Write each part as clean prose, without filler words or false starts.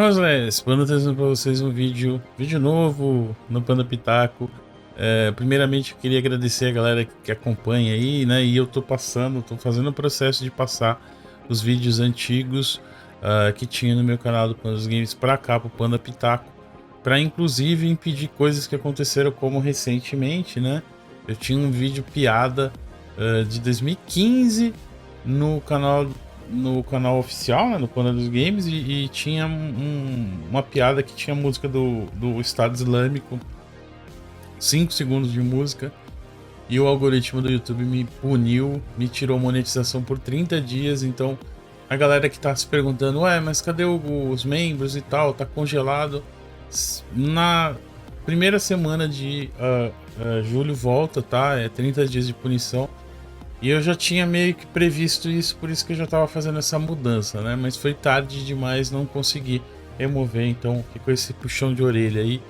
Fala, Zés, Panda trazendo para vocês um vídeo novo no Panda Pitaco. Primeiramente eu queria agradecer a galera que acompanha aí, né? E eu tô fazendo o processo de passar os vídeos antigos que tinha no meu canal do Panda dos Games para cá, pro Panda Pitaco, para inclusive impedir coisas que aconteceram como recentemente, né? Eu tinha um vídeo piada de 2015 no canal oficial, né, no Panda dos Games, e tinha uma piada que tinha música do Estado Islâmico, 5 segundos de música, e o algoritmo do YouTube me puniu, me tirou monetização por 30 dias. Então a galera que tá se perguntando, ué, mas cadê os membros e tal, tá congelado, na primeira semana de julho volta, tá? É 30 dias de punição. E eu já tinha meio que previsto isso, por isso que eu já estava fazendo essa mudança, né? Mas foi tarde demais, não consegui remover, então ficou esse puxão de orelha aí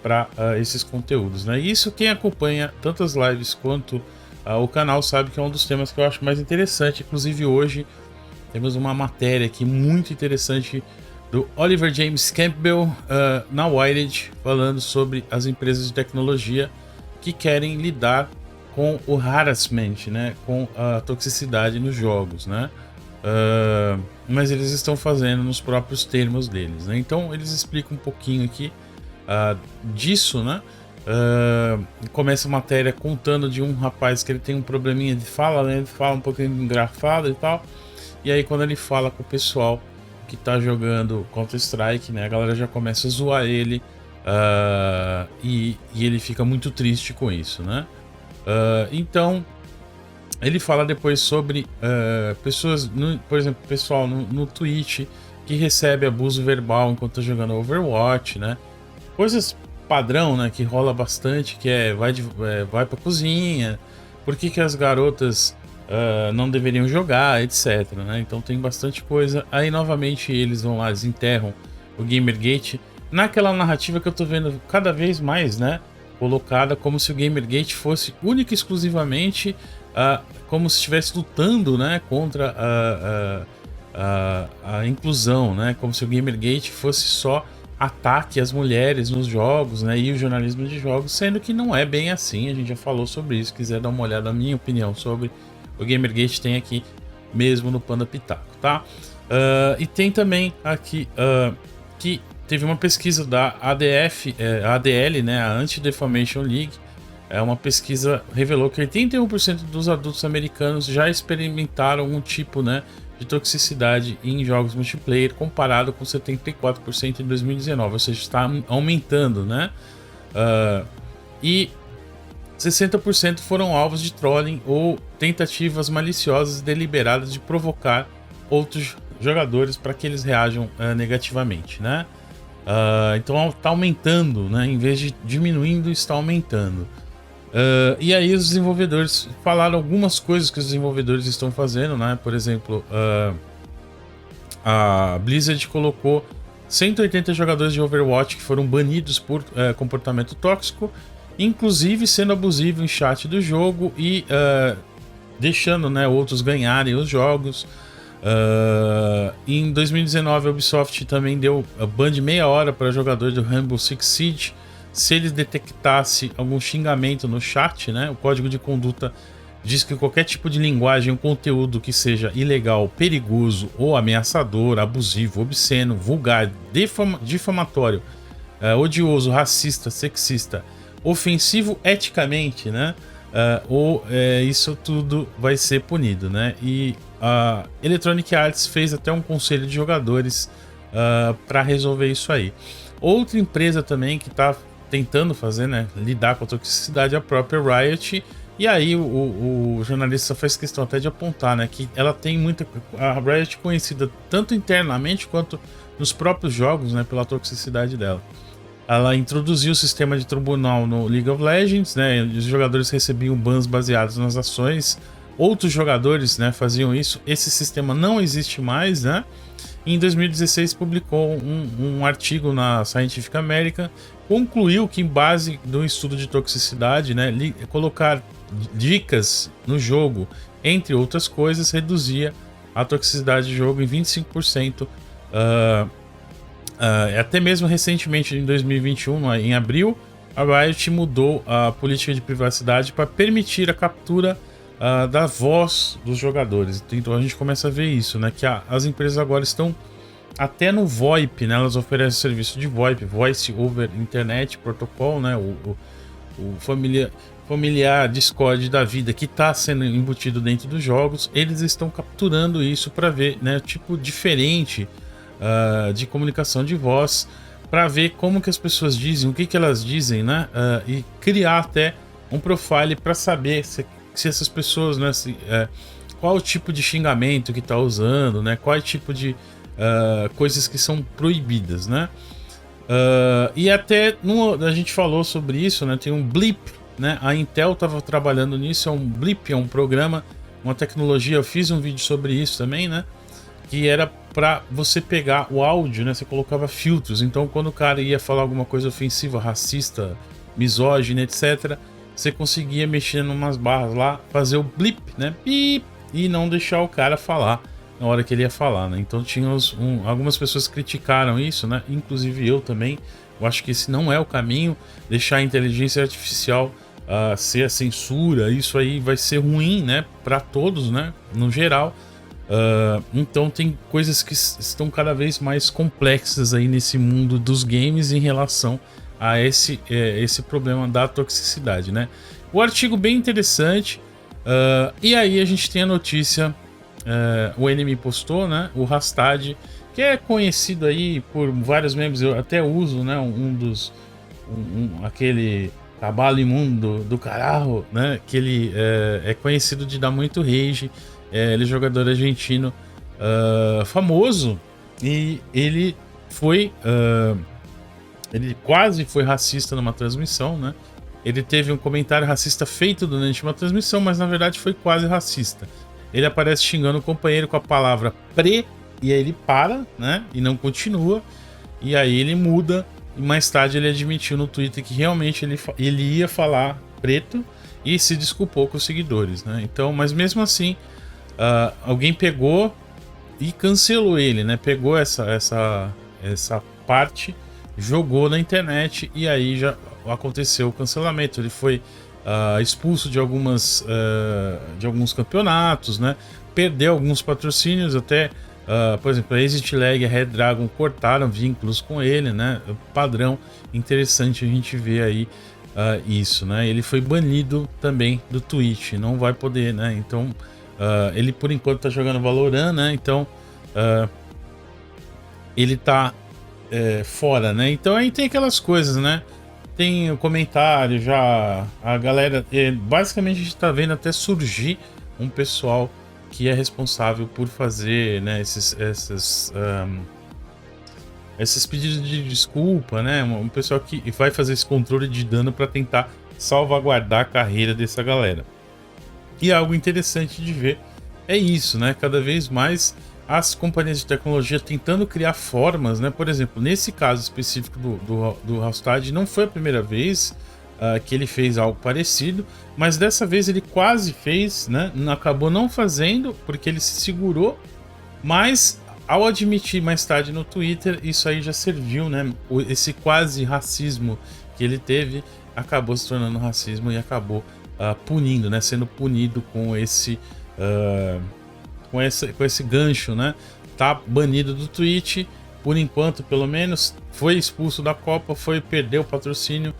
para esses conteúdos, né? E isso, quem acompanha tanto as lives quanto o canal sabe que é um dos temas que eu acho mais interessante. Inclusive hoje temos uma matéria aqui muito interessante do Oliver James Campbell na Wired, falando sobre as empresas de tecnologia que querem lidar com o harassment, né, com a toxicidade nos jogos, né, mas eles estão fazendo nos próprios termos deles, né? Então eles explicam um pouquinho aqui disso, né. Começa a matéria contando de um rapaz que ele tem um probleminha de fala, né, ele fala um pouquinho engraçado e tal, e aí quando ele fala com o pessoal que tá jogando Counter-Strike, né, a galera já começa a zoar ele, e ele fica muito triste com isso, né. Então ele fala depois sobre pessoas, por exemplo, pessoal no Twitch que recebe abuso verbal enquanto tá jogando Overwatch, né? Coisas padrão, né? Que rola bastante, que vai pra cozinha, por que as garotas não deveriam jogar, etc, né? Então tem bastante coisa. Aí novamente eles vão lá, desenterram o Gamergate naquela narrativa que eu tô vendo cada vez mais, né, colocada como se o Gamergate fosse única e exclusivamente como se estivesse lutando, né, contra a inclusão, né, como se o Gamergate fosse só ataque às mulheres nos jogos, né, e o jornalismo de jogos, sendo que não é bem assim. A gente já falou sobre isso. Quiser dar uma olhada na minha opinião sobre o Gamergate, tem aqui mesmo no Panda Pitaco, tá? E tem também aqui que teve uma pesquisa da ADL, né, a Anti-Defamation League. Uma pesquisa revelou que 81% dos adultos americanos já experimentaram algum tipo, né, de toxicidade em jogos multiplayer, comparado com 74% em 2019, ou seja, está aumentando, né? E 60% foram alvos de trolling ou tentativas maliciosas e deliberadas de provocar outros jogadores para que eles reajam negativamente, né? Então está aumentando, né? Em vez de diminuindo, está aumentando. E aí os desenvolvedores falaram algumas coisas que os desenvolvedores estão fazendo, né? Por exemplo, a Blizzard colocou 180 jogadores de Overwatch que foram banidos por comportamento tóxico, inclusive sendo abusivo em chat do jogo e deixando, né, outros ganharem os jogos. Em 2019 a Ubisoft também deu ban de meia hora para jogadores do Rainbow Six Siege se eles detectassem algum xingamento no chat, né? O código de conduta diz que qualquer tipo de linguagem ou conteúdo que seja ilegal, perigoso ou ameaçador, abusivo, obsceno, vulgar, difamatório, odioso, racista, sexista, ofensivo eticamente, né, isso tudo vai ser punido, né? E a Electronic Arts fez até um conselho de jogadores para resolver isso aí. Outra empresa também que está tentando fazer, né, lidar com a toxicidade é a própria Riot. E aí o jornalista faz questão até de apontar, né, que ela tem a Riot conhecida tanto internamente quanto nos próprios jogos, né, pela toxicidade dela. Ela introduziu o sistema de tribunal no League of Legends, né? Os jogadores recebiam bans baseados nas ações. Outros jogadores, né, faziam isso. Esse sistema não existe mais, né? Em 2016 publicou um artigo na Scientific American, concluiu que, em base do estudo de toxicidade, né, colocar dicas no jogo, entre outras coisas, reduzia a toxicidade de jogo em 25%. Até mesmo recentemente, em 2021, em abril, a Riot mudou a política de privacidade para permitir a captura da voz dos jogadores. Então a gente começa a ver isso, né? Que as empresas agora estão até no VoIP, né? Elas oferecem serviço de VoIP, Voice over Internet Protocol, né? O familiar Discord da vida que está sendo embutido dentro dos jogos. Eles estão capturando isso para ver, né? Tipo diferente de comunicação de voz, para ver como que as pessoas dizem, o que que elas dizem, né? E criar até um profile para saber se essas pessoas, né? Qual o tipo de xingamento que está usando, né? Qual é o tipo de coisas que são proibidas, né? E até a gente falou sobre isso, né? Tem um Blip, né? A Intel estava trabalhando nisso. É um Blip, é um programa, uma tecnologia. Eu fiz um vídeo sobre isso também, né? Que era para você pegar o áudio, né? Você colocava filtros. Então, quando o cara ia falar alguma coisa ofensiva, racista, misógina, etc., você conseguia mexer em umas barras lá, fazer o blip, né? Pip, e não deixar o cara falar na hora que ele ia falar, né? Então tinha algumas pessoas criticaram isso, né? Inclusive eu também. Eu acho que esse não é o caminho. Deixar a inteligência artificial ser a censura, isso aí vai ser ruim, né? Para todos, né? No geral. Então tem coisas que estão cada vez mais complexas aí nesse mundo dos games em relação a esse problema da toxicidade, né? O artigo bem interessante. E aí a gente tem a notícia, o NM postou, né? O Rastad, que é conhecido aí por vários membros, eu até uso, né? Aquele cavalo imundo do caralho, né? Que ele é conhecido de dar muito rage. Ele é jogador argentino famoso, e ele foi ele quase foi racista numa transmissão, né? Ele teve um comentário racista feito durante uma transmissão, mas na verdade foi quase racista. Ele aparece xingando o companheiro com a palavra pre, e aí ele para, né? E não continua, e aí ele muda, e mais tarde ele admitiu no Twitter que realmente ele ia falar preto e se desculpou com os seguidores, né? Então, mas mesmo assim, alguém pegou e cancelou ele, né? Pegou essa parte, jogou na internet, e aí já aconteceu o cancelamento. Ele foi expulso de alguns campeonatos, né? Perdeu alguns patrocínios, até por exemplo, a Exit Lag e a Red Dragon cortaram vínculos com ele, né? Padrão interessante a gente ver aí isso, né? Ele foi banido também do Twitch, não vai poder, né? Então ele por enquanto tá jogando Valorant, né? Então ele tá fora, né? Então aí tem aquelas coisas, né? Tem o comentário já, a galera, basicamente a gente tá vendo até surgir um pessoal que é responsável por fazer, né, esses pedidos de desculpa, né? Um pessoal que vai fazer esse controle de dano para tentar salvaguardar a carreira dessa galera. E algo interessante de ver é isso, né? Cada vez mais as companhias de tecnologia tentando criar formas, né? Por exemplo, nesse caso específico do Rastad, não foi a primeira vez que ele fez algo parecido, mas dessa vez ele quase fez, né? Acabou não fazendo porque ele se segurou, mas ao admitir mais tarde no Twitter, isso aí já serviu, né? Esse quase racismo que ele teve acabou se tornando racismo e acabou punindo, né? Sendo punido com esse gancho, né? Tá banido do Twitch por enquanto, pelo menos. Foi expulso da Copa, perdeu o patrocínio,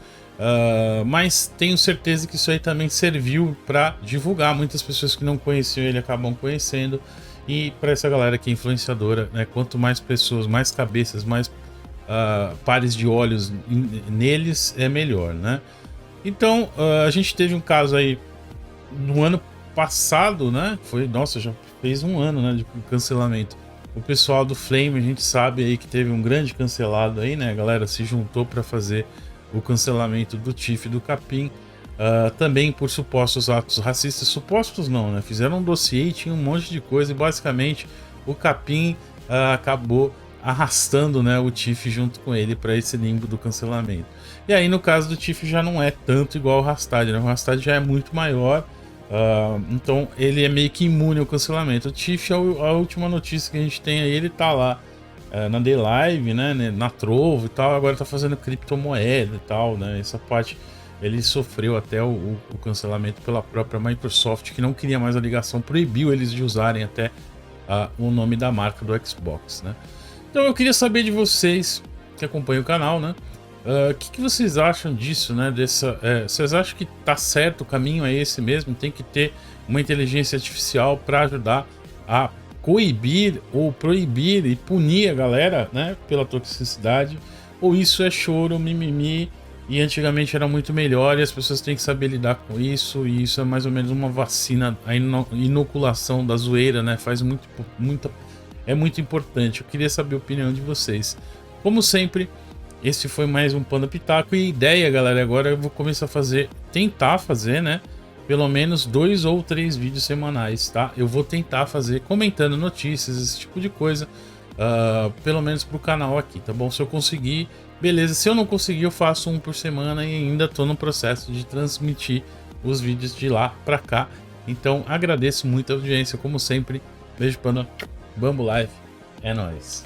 mas tenho certeza que isso aí também serviu para divulgar. Muitas pessoas que não conheciam ele acabam conhecendo, e para essa galera que é influenciadora, né? Quanto mais pessoas, mais cabeças, mais pares de olhos neles, é melhor, né? Então a gente teve um caso aí no ano passado, né? Nossa, já fez um ano, né, de cancelamento. O pessoal do Flame, a gente sabe aí que teve um grande cancelado aí, né? A galera se juntou para fazer o cancelamento do Tiff e do Capim, também por supostos atos racistas. Supostos não, né? Fizeram um dossiê, tinha um monte de coisa, e basicamente o Capim acabou arrastando, né, o Tiff junto com ele para esse limbo do cancelamento. E aí no caso do Tiff já não é tanto igual o Rastad, né? O Rastad já é muito maior, então ele é meio que imune ao cancelamento. O Tiff, a última notícia que a gente tem aí, ele tá lá na The Live, né, na Trovo e tal, agora tá fazendo criptomoeda e tal, né, essa parte ele sofreu até o cancelamento pela própria Microsoft, que não queria mais a ligação, proibiu eles de usarem até o nome da marca do Xbox, né. Então eu queria saber de vocês que acompanham o canal, né, o que vocês acham disso, né, vocês acham que tá certo, o caminho é esse mesmo, tem que ter uma inteligência artificial para ajudar a coibir ou proibir e punir a galera, né, pela toxicidade, ou isso é choro, mimimi, e antigamente era muito melhor e as pessoas têm que saber lidar com isso, e isso é mais ou menos uma vacina, a inoculação da zoeira, né, faz é muito importante. Eu queria saber a opinião de vocês. Como sempre, esse foi mais um Panda Pitaco, e a ideia, galera, agora eu vou começar a tentar fazer, né, pelo menos 2 ou 3 vídeos semanais, tá? Eu vou tentar fazer comentando notícias, esse tipo de coisa, pelo menos pro canal aqui, tá bom? Se eu conseguir, beleza. Se eu não conseguir, eu faço um por semana e ainda tô no processo de transmitir os vídeos de lá pra cá. Então agradeço muito a audiência, como sempre. Beijo, Panda. Bambu Live. É nóis.